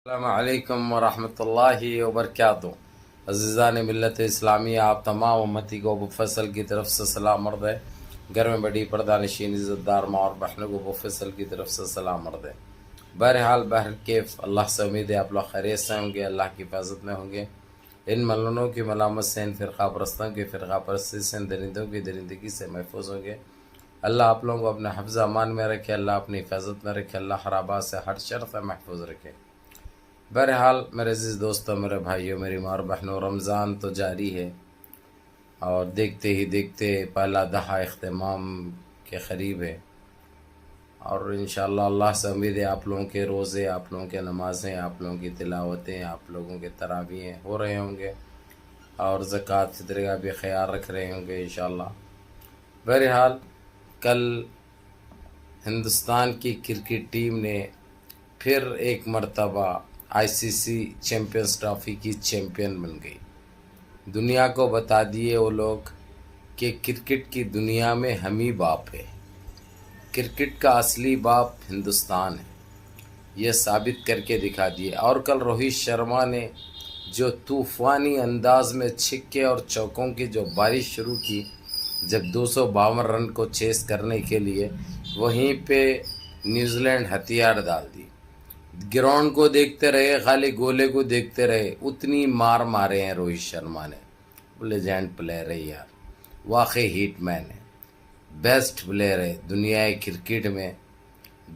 السلام علیکم ورحمۃ اللہ وبرکاتہ۔ عزیزان ملت اسلامیہ، آپ تمام امتی کو ابو فیصل کی طرف سے سلام عرض ہے۔ گھر میں بڑی پردہ نشین عزت دار ماں اور بہنوں کو ابو فیصل کی طرف سے سلام عرض ہے۔ بہرحال بہرکیف اللہ سے امید ہے آپ لوگ خیریت سے ہوں گے، اللہ کی حفاظت میں ہوں گے، ان ملونوں کی ملامت سے، ان فرقہ پرستوں کی فرقہ پرستی سے، ان درندوں کی درندگی سے محفوظ ہوں گے۔ اللہ آپ لوگوں کو اپنے حفظ امان میں رکھے، اللہ اپنی حفاظت میں رکھے، اللہ ہر آباد سے ہر شر سے محفوظ رکھے۔ بہرحال میرے عزیز دوستوں، میرے بھائیوں، میری ماں اور بہنوں، رمضان تو جاری ہے اور دیکھتے ہی دیکھتے پہلا دہا اختتام کے قریب ہے، اور انشاءاللہ اللہ سے امید ہے آپ لوگوں کے روزے، آپ لوگوں کے نمازیں، آپ لوگوں کی تلاوتیں، آپ لوگوں کے تراویحیں ہو رہے ہوں گے، اور زکوٰۃ فطر کا بھی خیال رکھ رہے ہوں گے انشاءاللہ۔ بہرحال کل ہندوستان کی کرکٹ ٹیم نے پھر ایک مرتبہ آئی سی سی چیمپئنز ٹرافی کی چیمپئن بن گئی۔ دنیا کو بتا دیے وہ لوگ کہ کرکٹ کی دنیا میں ہم ہی باپ ہے، کرکٹ کا اصلی باپ ہندوستان ہے، یہ ثابت کر کے دکھا دیے۔ اور کل روہت شرما نے جو طوفانی انداز میں چھکے اور چوکوں کی جو بارش شروع کی، جب 252 رن کو چیس کرنے کے لیے، وہیں پہ نیوزی لینڈ ہتھیار ڈال دی۔ گراؤنڈ کو دیکھتے رہے، خالی گولے کو دیکھتے رہے، اتنی مار مارے ہیں روہت شرما نے۔ لیجنڈ پلیئر ہے یار، واقعی ہیٹ مین ہے، بیسٹ پلیئر ہے دنیا کرکٹ میں،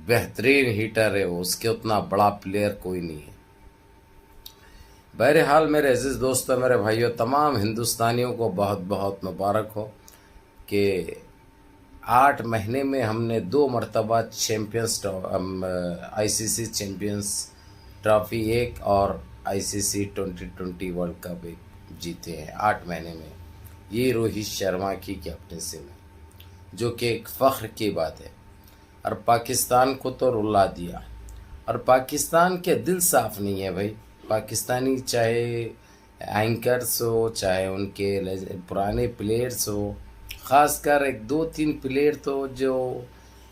بہترین ہیٹر ہے وہ، اس کے اتنا بڑا پلیئر کوئی نہیں ہے۔ بہرحال میرے عزیز دوستوں، میرے بھائیوں، تمام ہندوستانیوں کو بہت بہت مبارک ہو کہ 8 مہینے میں ہم نے 2 مرتبہ آئی سی سی چیمپئنز ٹرافی ایک اور آئی سی سی 2020 ورلڈ کپ ایک جیتے ہیں 8 مہینے میں، یہ روہت شرما کی کیپٹنسی میں، جو کہ ایک فخر کی بات ہے، اور پاکستان کو تو رلا دیا۔ اور پاکستان کے دل صاف نہیں ہے بھائی، پاکستانی چاہے اینکرز ہو، چاہے ان کے پرانے پلیئرز ہو، خاص کر 1-2-3 پلیئر تو جو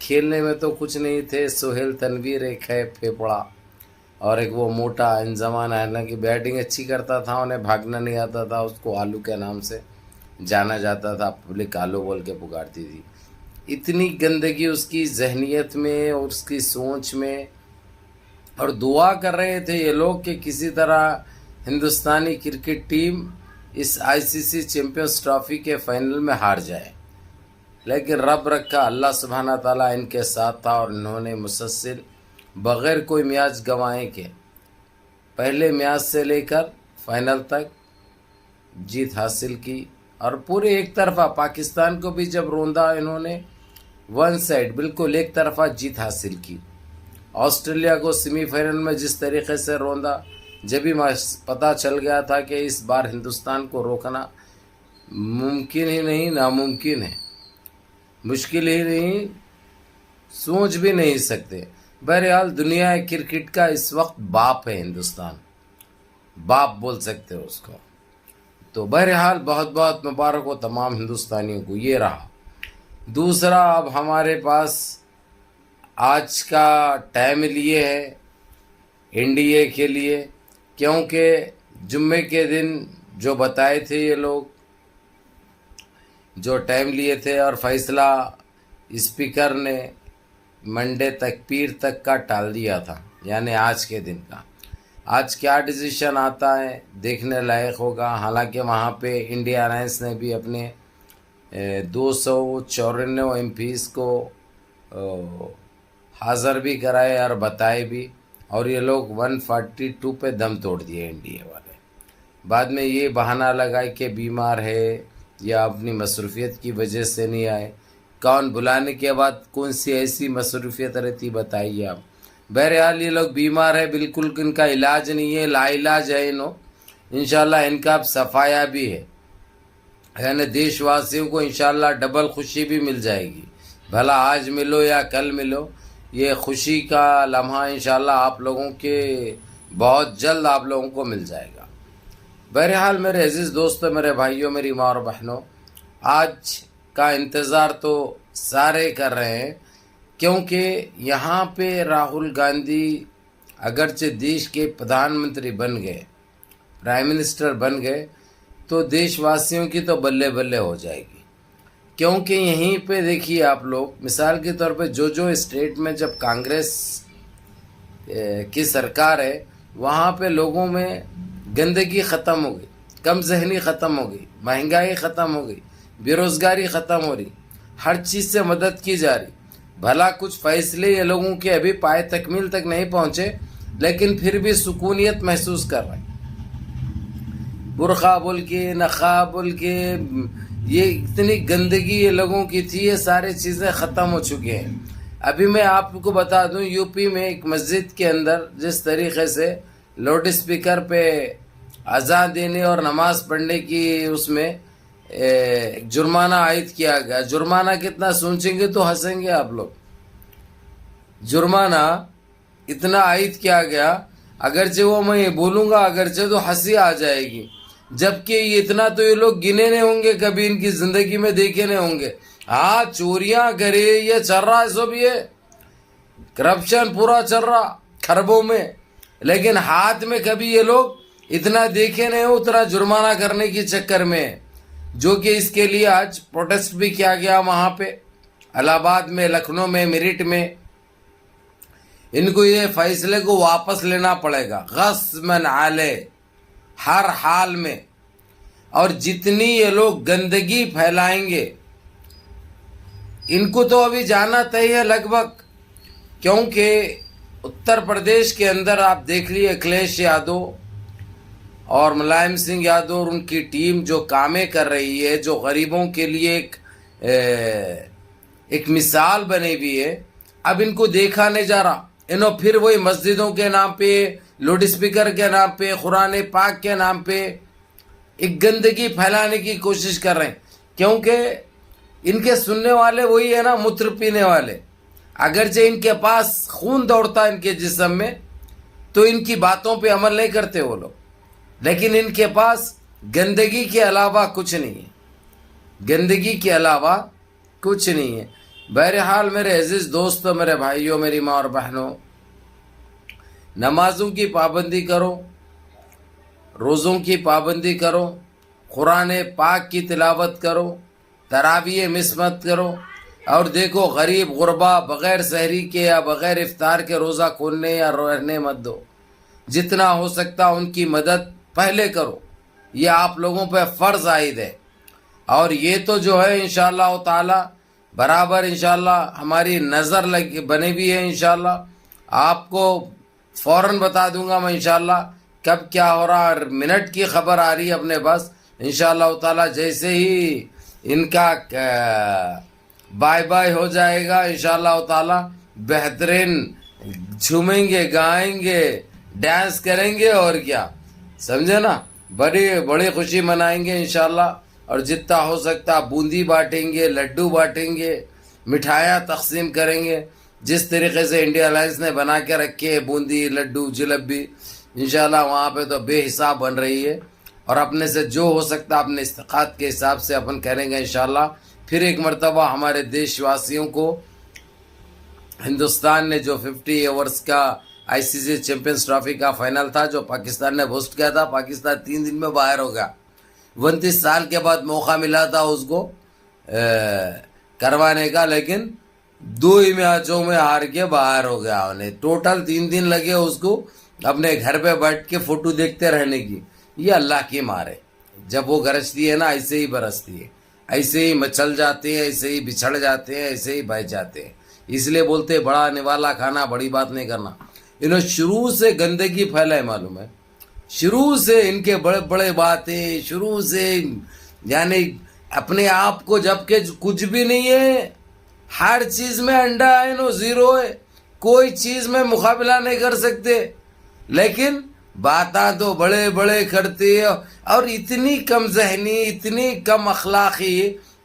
کھیلنے میں تو کچھ نہیں تھے، سہیل تنویر ایک ہے پھیپڑا، اور ایک وہ موٹا انضمام ہے نا، کہ بیٹنگ اچھی کرتا تھا، انہیں بھاگنا نہیں آتا تھا، اس کو آلو کے نام سے جانا جاتا تھا، پبلک آلو بول کے پکارتی تھی۔ اتنی گندگی اس کی ذہنیت میں اور اس کی سوچ میں، اور دعا کر رہے تھے یہ لوگ کہ کسی طرح ہندوستانی کرکٹ ٹیم اس آئی سی سی چیمپئنز ٹرافی کے فائنل میں ہار جائے، لیکن رب رکھا، اللہ سبحانہ تعالیٰ ان کے ساتھ تھا، اور انہوں نے مسلسل بغیر کوئی میچ گنوائے کے پہلے میچ سے لے کر فائنل تک جیت حاصل کی، اور پورے ایک طرفہ پاکستان کو بھی جب روندا انہوں نے، ون سائڈ بالکل ایک طرفہ جیت حاصل کی۔ آسٹریلیا کو سیمی فائنل میں جس طریقے سے روندا، جب بھی پتہ چل گیا تھا کہ اس بار ہندوستان کو روکنا ممکن ہی نہیں، ناممکن ہے، مشکل ہی نہیں، سوچ بھی نہیں سکتے۔ بہرحال دنیا کرکٹ کا اس وقت باپ ہے ہندوستان، باپ بول سکتے ہو اس کو۔ تو بہرحال بہت بہت مبارک ہو تمام ہندوستانیوں کو۔ یہ رہا دوسرا، اب ہمارے پاس آج کا ٹائم لیے ہے این ڈی اے کے لیے، کیونکہ جمعے کے دن جو بتائے تھے یہ لوگ، جو ٹائم لیے تھے، اور فیصلہ اسپیکر نے منڈے تک، پیر تک کا ٹال دیا تھا، یعنی آج کے دن کا۔ آج کیا ڈیسیشن آتا ہے دیکھنے لائق ہوگا۔ حالانکہ وہاں پہ انڈیا الائنس نے بھی اپنے 294 ایم پیز کو حاضر بھی کرائے اور بتائے بھی، اور یہ لوگ 142 پہ دم توڑ دیے این ڈی اے والے۔ بعد میں یہ بہانہ لگائے کہ بیمار ہے یا اپنی مصروفیت کی وجہ سے نہیں آئے۔ کون بلانے کے بعد کون سی ایسی مصروفیت رہتی بتائیے آپ۔ بہرحال یہ لوگ بیمار ہے، بالکل ان کا علاج نہیں ہے، لا علاج ہے انشاءاللہ ان کا اب صفایا بھی ہے، یعنی دیش واسیوں کو انشاءاللہ ڈبل خوشی بھی مل جائے گی، بھلا آج ملو یا کل ملو، یہ خوشی کا لمحہ انشاءاللہ آپ لوگوں کے بہت جلد آپ لوگوں کو مل جائے گا۔ بہرحال میرے عزیز دوستو، میرے بھائیوں، میری ماں اور بہنوں، آج کا انتظار تو سارے کر رہے ہیں، کیونکہ یہاں پہ راہل گاندھی اگرچہ دیش کے پردھان منتری بن گئے، پرائم منسٹر بن گئے، تو دیش واسیوں کی تو بلے بلے ہو جائے گی، کیونکہ یہیں پہ دیکھیے آپ لوگ، مثال کے طور پہ جو اسٹیٹ میں جب کانگریس کی سرکار ہے وہاں پہ لوگوں میں گندگی ختم ہو گئی، کم ذہنی ختم ہو گئی، مہنگائی ختم ہو گئی، بے روزگاری ختم ہو رہی، ہر چیز سے مدد کی جا رہی۔ بھلا کچھ فیصلے یہ لوگوں کے ابھی پائے تکمیل تک نہیں پہنچے، لیکن پھر بھی سکونیت محسوس کر رہے ہیں۔ برقع بول کے، نقاب بول کے، یہ اتنی گندگی یہ لوگوں کی تھی، یہ سارے چیزیں ختم ہو چکے ہیں۔ ابھی میں آپ کو بتا دوں، یو پی میں ایک مسجد کے اندر جس طریقے سے لاؤڈ اسپیکر پہ اذان دینے اور نماز پڑھنے کی اس میں جرمانہ عائد کیا گیا۔ جرمانہ کتنا سوچیں گے تو ہنسیں گے آپ لوگ۔ جرمانہ اتنا عائد کیا گیا، اگرچہ وہ میں یہ بولوں گا اگرچہ تو ہنسی آ جائے گی، جبکہ یہ اتنا تو یہ لوگ گنے نہیں ہوں گے، کبھی ان کی زندگی میں دیکھے نہیں ہوں گے۔ ہاں چوریاں کرے، یہ چل رہا ہے سب، یہ کرپشن پورا چل رہا خربوں میں، لیکن ہاتھ میں کبھی یہ لوگ اتنا دیکھے نہیں ہو، اتنا جرمانہ کرنے کی چکر میں، جو کہ اس کے لیے آج پروٹیسٹ بھی کیا گیا وہاں پہ الہ آباد میں، لکھنؤ میں، میرٹھ میں۔ ان کو یہ فیصلے کو واپس لینا پڑے گا غصباً علیہ ہر حال میں، اور جتنی یہ لوگ گندگی پھیلائیں گے ان کو تو ابھی جانا طے ہے لگ بھگ، کیونکہ اتر پردیش کے اندر آپ دیکھ لیے اکھلیش یادو اور ملائم سنگھ یادو اور ان کی ٹیم جو کامیں کر رہی ہے، جو غریبوں کے لیے ایک مثال بنی ہوئی ہے، اب ان کو دیکھا نہیں جا رہا۔ انہوں پھر وہی مسجدوں کے نام پہ، لاؤڈ اسپیکر کے نام پہ، قرآن پاک کے نام پہ ایک گندگی پھیلانے کی کوشش کر رہے ہیں، کیونکہ ان کے سننے والے وہی ہے نا، متر پینے والے۔ اگرچہ ان کے پاس خون دوڑتا ہے ان کے جسم میں، تو ان کی باتوں پہ عمل نہیں کرتے وہ لوگ، لیکن ان کے پاس گندگی کے علاوہ کچھ نہیں ہے، گندگی کے علاوہ کچھ نہیں ہے۔ بہرحال میرے عزیز دوستو، میرے بھائیوں، میری ماں اور بہنوں، نمازوں کی پابندی کرو، روزوں کی پابندی کرو، قرآن پاک کی تلاوت کرو، تراویح مس مت کرو، اور دیکھو غریب غربا بغیر سحری کے یا بغیر افطار کے روزہ کھولنے یا رہنے مت دو، جتنا ہو سکتا ان کی مدد پہلے کرو، یہ آپ لوگوں پہ فرض عائد ہے۔ اور یہ تو جو ہے انشاءاللہ تعالی برابر انشاءاللہ ہماری نظر بنے بھی ہے، انشاءاللہ آپ کو فوراً بتا دوں گا میں انشاءاللہ کب کیا ہو رہا، منٹ کی خبر آ رہی ہے اپنے پاس انشاءاللہ تعالی۔ جیسے ہی ان کا بائے بائے ہو جائے گا انشاءاللہ تعالی، بہترین جھومیں گے، گائیں گے، ڈانس کریں گے، اور کیا سمجھے نا، بڑی خوشی منائیں گے انشاءاللہ۔ اور جتنا ہو سکتا بوندی بانٹیں گے، لڈو بانٹیں گے، مٹھائیاں تقسیم کریں گے، جس طریقے سے انڈیا الائنس نے بنا کے رکھے بوندی، لڈو، جلیبی، انشاءاللہ وہاں پہ تو بے حساب بن رہی ہے۔ اور اپنے سے جو ہو سکتا اپنے استطاعت کے حساب سے اپن کریں گے انشاءاللہ۔ پھر ایک مرتبہ ہمارے دیش واسیوں کو، ہندوستان نے جو 50 اوورز کا ICC چیمپئنز ٹرافی کا فائنل تھا جو پاکستان نے ہوسٹ کیا تھا، پاکستان 3 دن میں باہر ہو گیا۔ 29 سال کے بعد موقع ملا تھا اس کو کروانے کا، لیکن 2 ہی میچوں میں ہار کے باہر ہو گیا۔ انہیں ٹوٹل 3 دن لگے اس کو اپنے گھر پہ بیٹھ کے فوٹو دیکھتے رہنے کی۔ یہ اللہ کی مار ہے، جب وہ گرجتی ہے نا ایسے ہی برستی ہے، ایسے ہی مچل جاتے ہیں، ایسے ہی بچھڑ جاتے ہیں، ایسے ہی بہ جاتے ہیں۔ اس لیے بولتے بڑا نوالا کھانا، بڑی بات نہیں کرنا۔ انہوں شروع سے گندگی پھیلائے، معلوم ہے، شروع سے ان کے بڑے بڑے باتیں، شروع سے یعنی اپنے آپ کو جبکہ کچھ بھی نہیں ہے، ہر چیز میں انڈا ہے، نو زیرو ہے، کوئی چیز میں مقابلہ نہیں کر سکتے، لیکن باتاں تو بڑے بڑے کرتے ہیں، اور اتنی کم ذہنی، اتنی کم اخلاقی،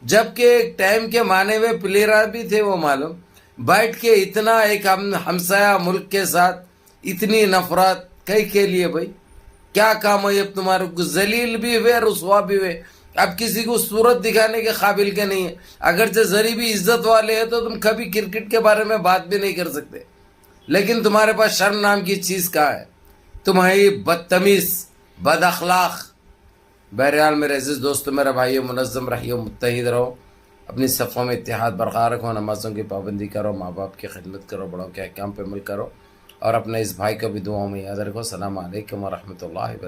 جبکہ ایک ٹائم کے مانے ہوئے پلیئر بھی تھے وہ، معلوم، بیٹھ کے اتنا ایک ہمسایہ ملک کے ساتھ اتنی نفرت کئی کے لیے بھائی کیا کام ہے؟ اب تمہارے کو ذلیل بھی ہوئے، رسوا بھی ہوئے، اب کسی کو صورت دکھانے کے قابل کے نہیں ہے۔ اگرچہ ذری بھی عزت والے ہیں تو تم کبھی کرکٹ کے بارے میں بات بھی نہیں کر سکتے، لیکن تمہارے پاس شرم نام کی چیز کہاں ہے؟ تمہاری بدتمیز، بد اخلاق۔ بہرحال میرے عزیز دوستو، میرا بھائیو، منظم رہیو، متحد رہو، اپنی صفوں میں اتحاد برقرار رکھو، نمازوں کی پابندی کرو، ماں باپ کی خدمت کرو، بڑوں کے احکام پہ عمل کرو، اور اپنے اس بھائی کو بھی دعاؤں میں یاد رکھو۔ السلام علیکم ورحمۃ اللہ وبرکاتہ۔